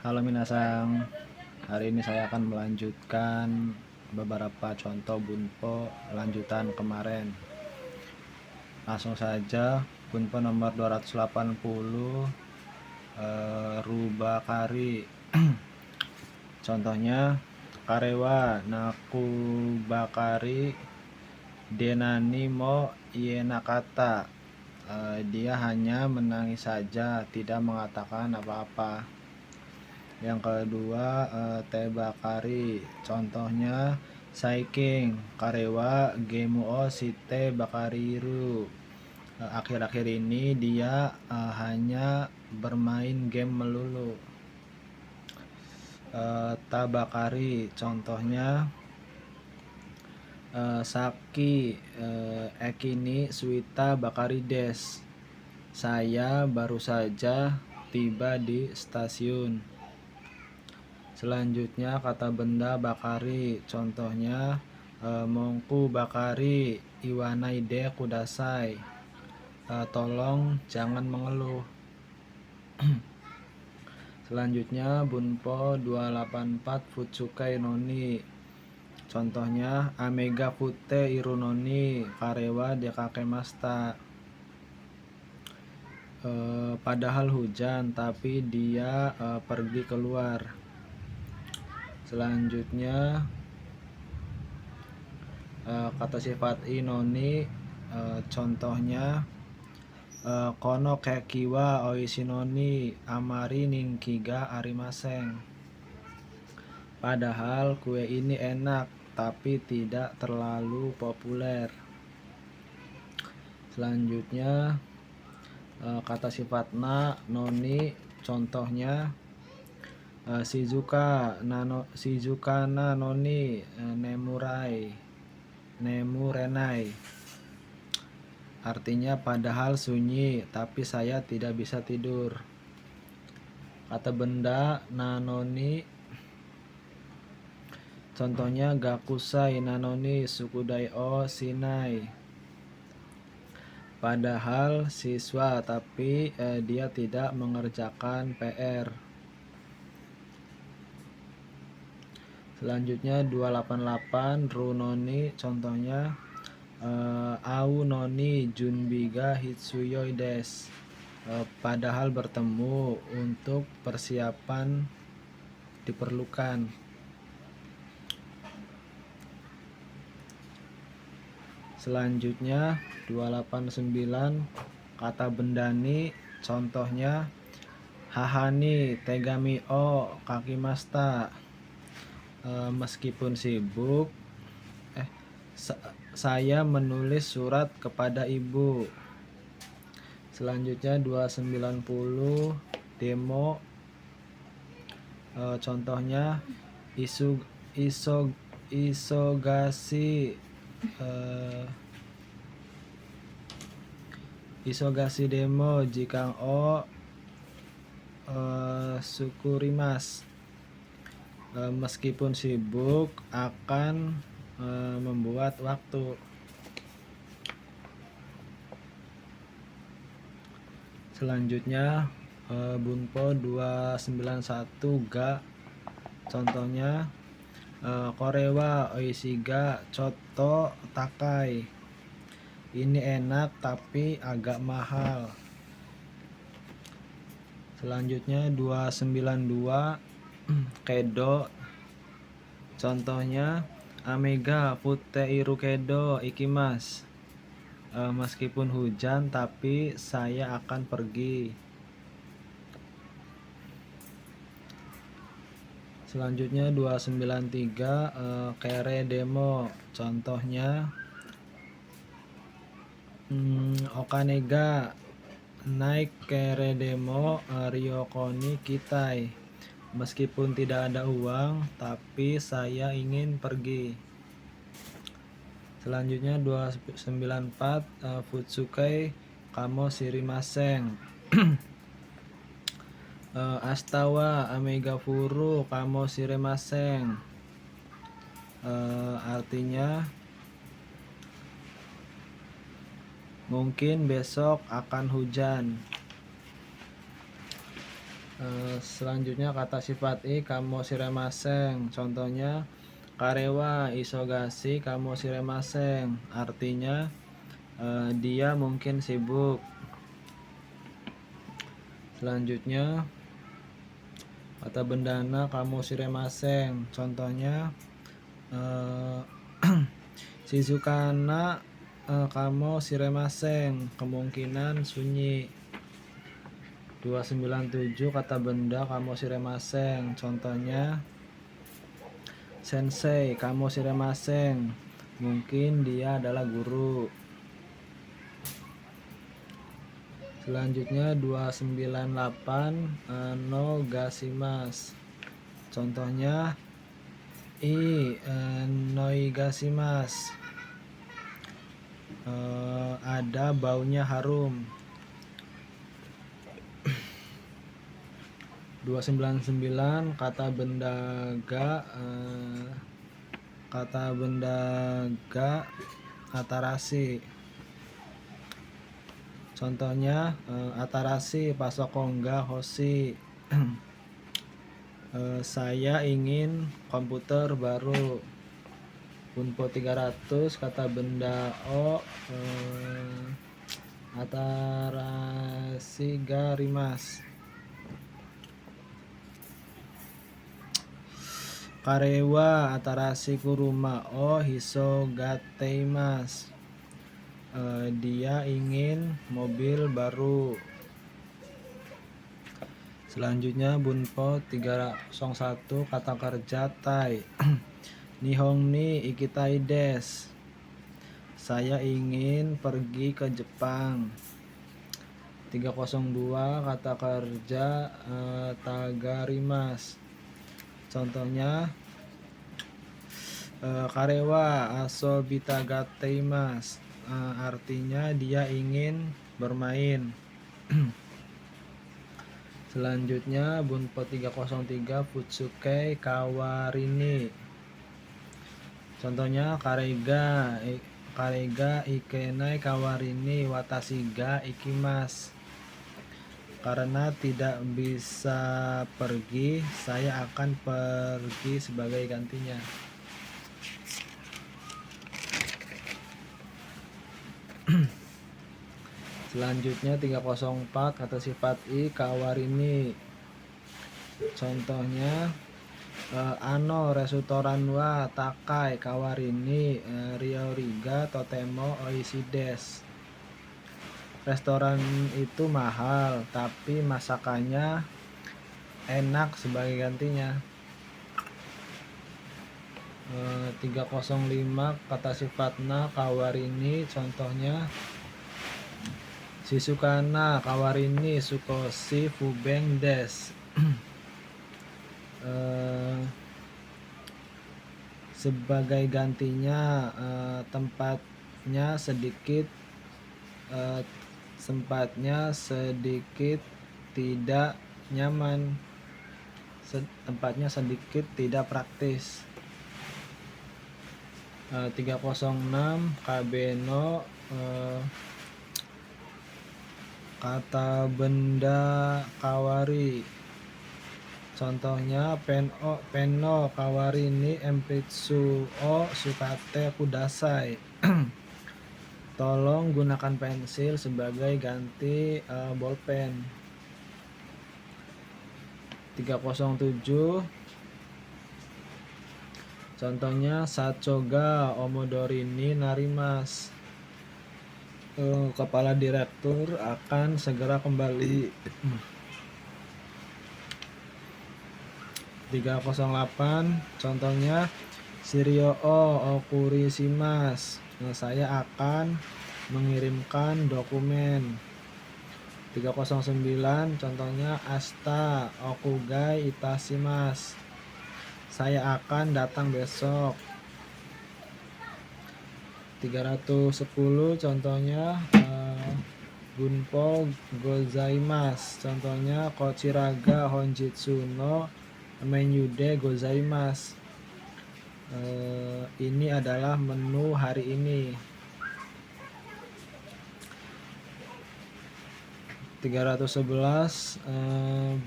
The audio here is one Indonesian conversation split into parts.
Halo minasang, hari ini saya akan melanjutkan beberapa contoh bunpo lanjutan kemarin. Langsung saja, bunpo nomor 280 Rubakari. Contohnya, karewa nakubakari denani mo ienakata. Dia hanya menangis saja, tidak mengatakan apa-apa. Yang kedua, tebakari. Contohnya, saiking karewa gemu o site bakariru. Akhir-akhir ini dia hanya bermain game melulu. Tabakari. Contohnya, saki ekini suita bakari des. Saya baru saja tiba di stasiun. Selanjutnya kata benda bakari. Contohnya, mongku bakari iwanaide kudasai. Tolong jangan mengeluh. Selanjutnya bunpo 284 futsukai noni. Contohnya, amega fute irunoni karewa dekakemasta. Padahal hujan tapi dia pergi keluar. Selanjutnya kata sifat inoni. Contohnya, kono kekiwa oisinoni amari ningkiga arimaseng. Padahal kue ini enak tapi tidak terlalu populer. Selanjutnya kata sifat na noni. Contohnya, shizuka na noni nemurenai. Artinya padahal sunyi tapi saya tidak bisa tidur. Kata benda nanoni. Contohnya, gakusai nanoni sukudai o sinai. Padahal siswa tapi dia tidak mengerjakan PR. Selanjutnya 288 runoni. Contohnya, au noni junbiga hitsuyoi des. Padahal bertemu untuk persiapan diperlukan. Selanjutnya 289 kata bendani. Contohnya, hahani tegami o kakimasta. Meskipun sibuk, saya menulis surat kepada ibu. Selanjutnya 290 demo. Contohnya, isogasi demo jikang o sukurimas. Meskipun sibuk akan membuat waktu. Selanjutnya bunpo 291 ga. Contohnya, korewa oishiga choto takai. Ini enak tapi agak mahal. Selanjutnya 292 kedo. Contohnya, amega fute iru kedo ikimas. Meskipun hujan tapi saya akan pergi. Selanjutnya 293 kere demo. Contohnya, okanega naik kere demo ryokoni kitai. Meskipun tidak ada uang tapi saya ingin pergi. Selanjutnya 294 futsukai kamo shirimaseng. Astawa amega furu kamo shirimaseng. Artinya mungkin besok akan hujan. Selanjutnya kata sifat i kamo shiremaseng. Contohnya karewa isogashi kamo shiremaseng. Artinya dia mungkin sibuk. Selanjutnya kata bendana kamo shiremaseng. Contohnya shizukana kamo shiremaseng. Kemungkinan sunyi. 297 kata benda kamo shiremaseng. Contohnya sensei kamo shiremaseng. Mungkin dia adalah guru. Selanjutnya 298 no gashimasu. Contohnya noigashimasu. Ada baunya harum. 299 kata bendaga atarashi. Contohnya atarashi pasokonga hoshi. Saya ingin komputer baru. Bunpo 300 kata benda o atarashi ga arimasu. Karewa atarashi kuruma o hisogateimasu. Dia ingin mobil baru. Selanjutnya bunpo 301 kata kerja tai. Nihon ni ikitai desu. Saya ingin pergi ke Jepang. 302 kata kerja tagarimasu. Contohnya karewa asobitagateimasu. Artinya dia ingin bermain. Selanjutnya bunpo 303 futsuke kawarini. Contohnya karega ikenai kawarini watashi ga ikimasu. Karena tidak bisa pergi, saya akan pergi sebagai gantinya. Selanjutnya 304 kata sifat i kawarini. Contohnya restoran wa takai kawarini ryoriga totemo oishii desu. Restoran itu mahal, tapi masakannya enak sebagai gantinya. 305 kata sifatna kawarini. Contohnya shizukana kawarini sukoshi fuben desu. Sebagai gantinya tempatnya sedikit tidak nyaman. Tempatnya sedikit tidak praktis. 306 kabeno kata benda kawari. Contohnya penno kawarini enpitsu o sukate kudasai. Tolong gunakan pensil sebagai ganti bolpen. 307 contohnya sachoga omodorini narimasu. Kepala direktur akan segera kembali. 308 contohnya shirio o okurishimasu. Saya akan mengirimkan dokumen. 309 contohnya asta okugai itashimasu. Saya akan datang besok. 310 contohnya bunpo gozaimasu. Contohnya kochiraga honjitsu no menyude gozaimasu. Ini adalah menu hari ini. 311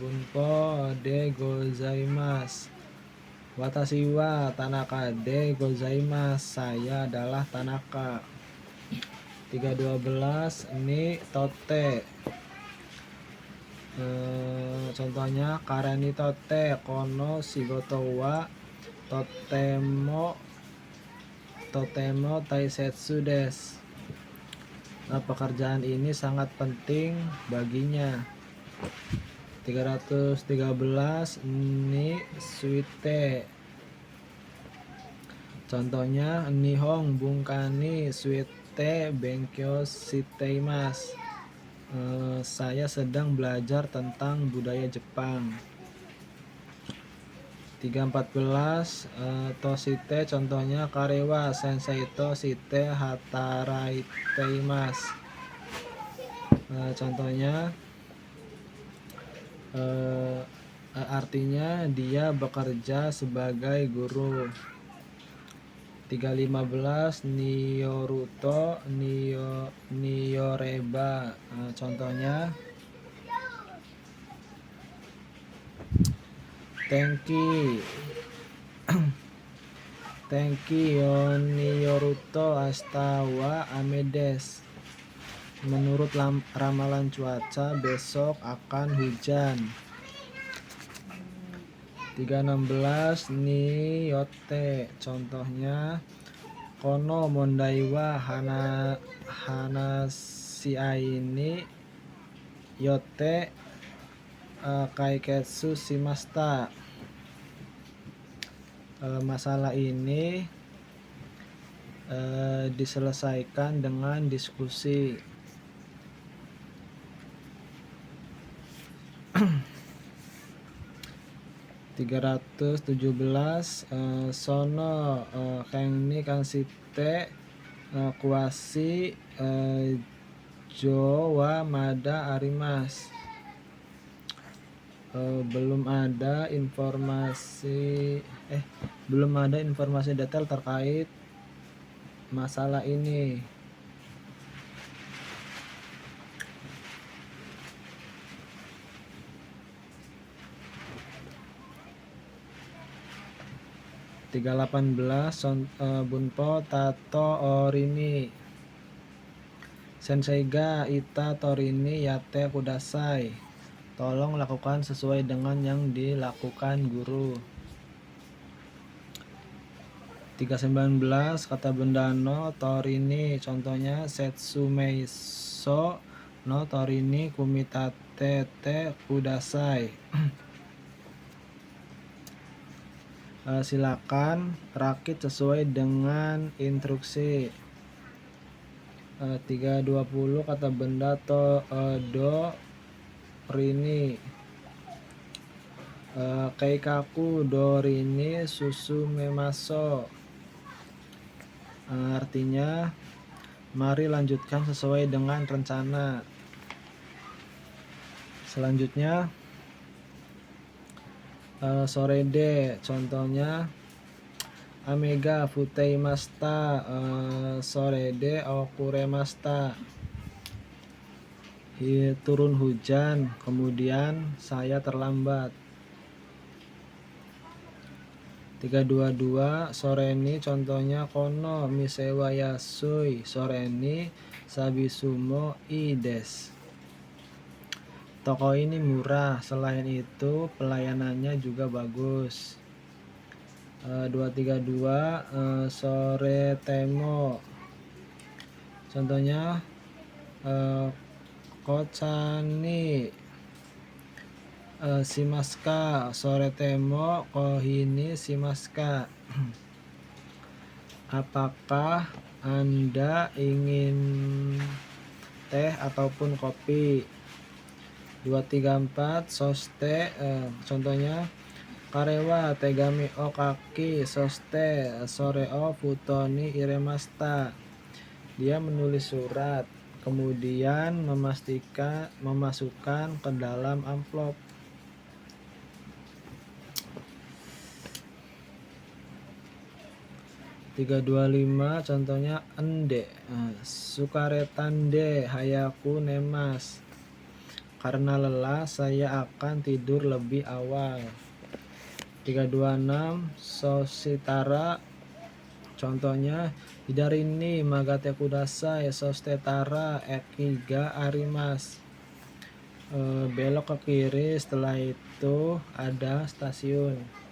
Bunpo de gozaimasu. Watashi wa Tanaka de gozaimasu. Saya adalah Tanaka. 312 ni tote. Contohnya kareni tote kono shigoto wa totemo taisetsu desu. Pekerjaan ini sangat penting baginya. 313 ni suite. Contohnya Nihon bunkani suite benkyou shiteimasu. Saya sedang belajar tentang budaya Jepang. 314 toshite. Contohnya karewa sensei to shite hataraiteimasu. Contohnya artinya dia bekerja sebagai guru. 315 Nyoruto Nyoreba. Contohnya Tenki yo Nyoruto asta wa ame desu. Menurut ramalan cuaca besok akan hujan. 316 ni yote. Contohnya kono mondai wa hanashiai ni yote kaiketsu shimashita. Masalah ini diselesaikan dengan diskusi. 317 sono kenni kanshite kuashi jo wa mada arimasu. Belum ada informasi detail terkait masalah ini. 318 bunpo tato orini. Sensei ga ita torini yate kudasai. Tolong lakukan sesuai dengan yang dilakukan guru. 319 kata benda no torini. Contohnya setsumeiso no torini kumitate te kudasai. Silakan rakit sesuai dengan instruksi. 320 kata benda do rini. Keikaku do rini susumemaso. Artinya mari lanjutkan sesuai dengan rencana. Selanjutnya sore de. Contohnya amega futeimashita sore de okuremashita. Turun hujan, kemudian saya terlambat. 322 sore ni. Contohnya kono misewa yasui sore ni sabisumo ii desu. Toko ini murah, selain itu pelayanannya juga bagus. 232 sore temo. Contohnya kochani shimaska sore temo kohini shimaska. Apakah Anda ingin teh ataupun kopi? 234 soste. Contohnya karewa tegami o kaki soste sore o futoni iremashita. Dia menulis surat kemudian memasukkan ke dalam amplop. 325 contohnya ende sukaretande hayaku nemas. Karena lelah, saya akan tidur lebih awal. 326 Sositara. Contohnya, Hidarini magate kudasai sostetara F3 arimas. Belok ke kiri, setelah itu ada stasiun.